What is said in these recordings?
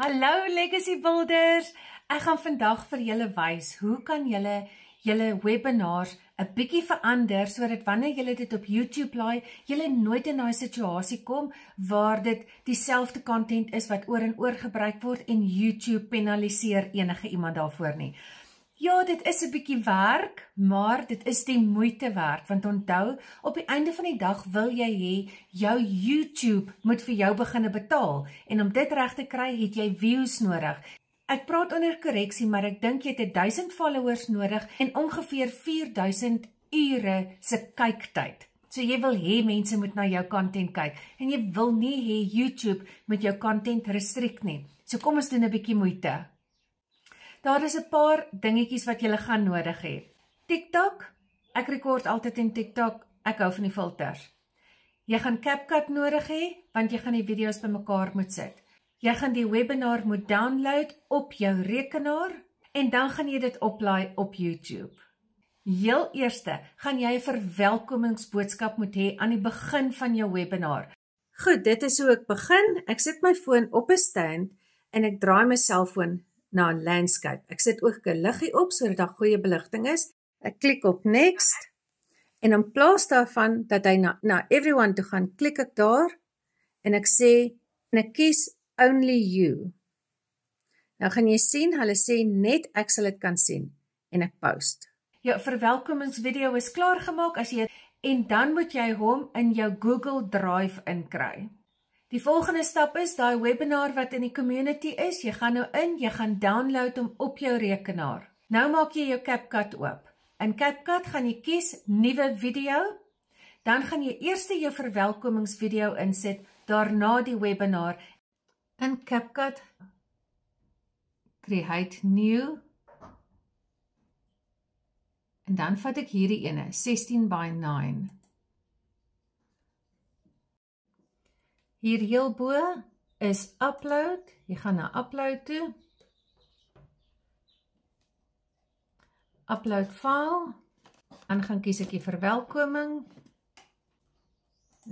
Hallo Legacy Builders, ek gaan vandag vir julle wys hoe kan julle webinars 'n bietjie verander sodat wanneer julle dit op YouTube laai, julle nooit in daai situasie kom waar dit dieselfde content is wat oor en oor gebruik word en YouTube penaliseer enige iemand daarvoor nie. Ja, dit is 'n bietjie werk, maar dit is die moeite werd, want onthou, op die einde van die dag wil jy hê jou YouTube moet vir jou begine betaal en om dit reg te kry, het jy views nodig. Ek praat onder korreksie, maar ek dink jy het 1000 followers nodig en ongeveer 4000 ure se kyktyd. So jy wil hê mense moet na jou content kyk en jy wil nie hê YouTube moet jou content restrict nie. So kom ons doen 'n bietjie moeite. Daar is 'n paar dingetjies wat jy gaan nodig hê. TikTok, ek rekord altyd in TikTok, ek hou van die filters. Jy gaan CapCut nodig hê, want jy gaan die video's bymekaar moet sit. Jy gaan die webinar moet download op jou rekenaar en dan gaan jy dit oplaai op YouTube. Heel eerste gaan jy 'n verwelkomingsboodskap moet hê aan die begin van jou webinar. Goed, dit is hoe ek begin. Ek sit my foon op 'n stand en ek draai my selfoon na 'n landscape. Ek sit ook 'n liggie op sodat daar goeie beligting is. Ek klik op next en in plaas daarvan dat hy na everyone toe gaan, klik ek daar en ek sê en ek kies only you. Nou gaan jy sien, hulle sê net ek sal dit kan sien en ek post. Jou verwelkomingsvideo is klaar gemaak en dan moet jy hom in jou Google Drive inkry. Die volgende stap is daai webinar wat in die community is. Jy gaan nou jy gaan download hom op jou rekenaar. Nou maak jy jou CapCut oop. In CapCut gaan jy kies nuwe video. Dan gaan jy eers jou verwelkomingsvideo insit, daarna die webinar. In CapCut create new. En dan vat ek hierdie ene, 16:9. Hier heel bo is upload. Jy gaan na upload toe. Upload file. Dan gaan kies ek die verwelkoming.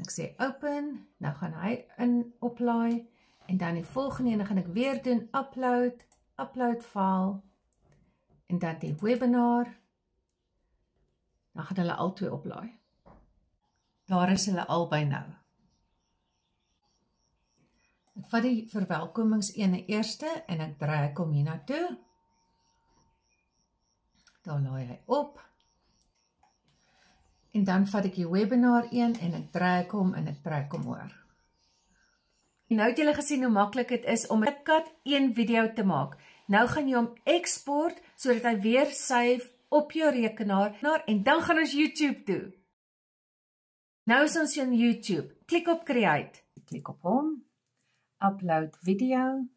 Ek sê open. Nou gaan hy in oplaai. En dan die volgende ene gaan ek weer doen upload. Upload file. En dan die webinar. Dan gaan hulle al twee oplaai. Daar is hulle albei nou. Ek vat die verwelkomingsene eerste en ek draai hom hiernatoe. Dan laai hy op. En dan vat ek die webinar een en ek draai hom en ek trek hom oor. En nou het julle gesien hoe maklik dit is om 'n CapCut een video te maak. Nou gaan jy hom export sodat hy weer save op jou rekenaar en dan gaan ons YouTube toe. Nou is ons in YouTube. Klik op create. Klik op hom. Upload video.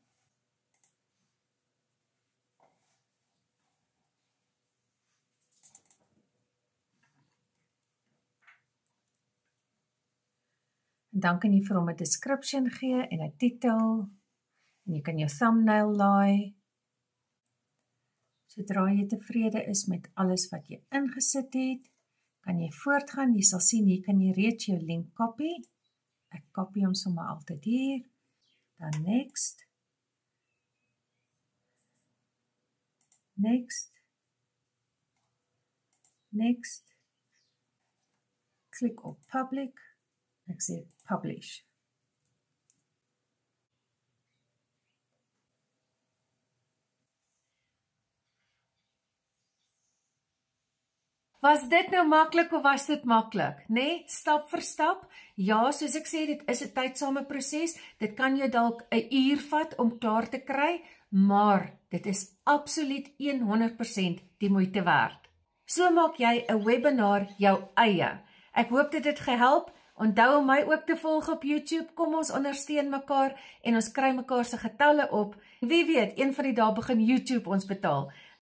En dan kan jy vir hom 'n description gee en 'n titel. En jy kan jou thumbnail laai. Sodra jy tevrede is met alles wat jy ingesit het, kan jy voortgaan. Jy sal sien, hier kan jy reeds jou link copy. Ek copy hom sommer altyd hier. Dan next. Next. Next. Klik op public. Ek sê publish. Was dit nou maklik of was dit maklik? Nee, stap vir stap. Ja, soos ek sê, dit is 'n tydsame proses. Dit kan jou dalk 'n uur vat om klaar te kry, maar dit is absoluut 100% die moeite werd. So maak jy 'n webinar jou eie. Ek hoop dit het gehelp. Onthou om my ook te volg op YouTube. Kom ons ondersteun mekaar en ons kry mekaar se getalle op. Wie weet, een van die dae begin YouTube ons betaal.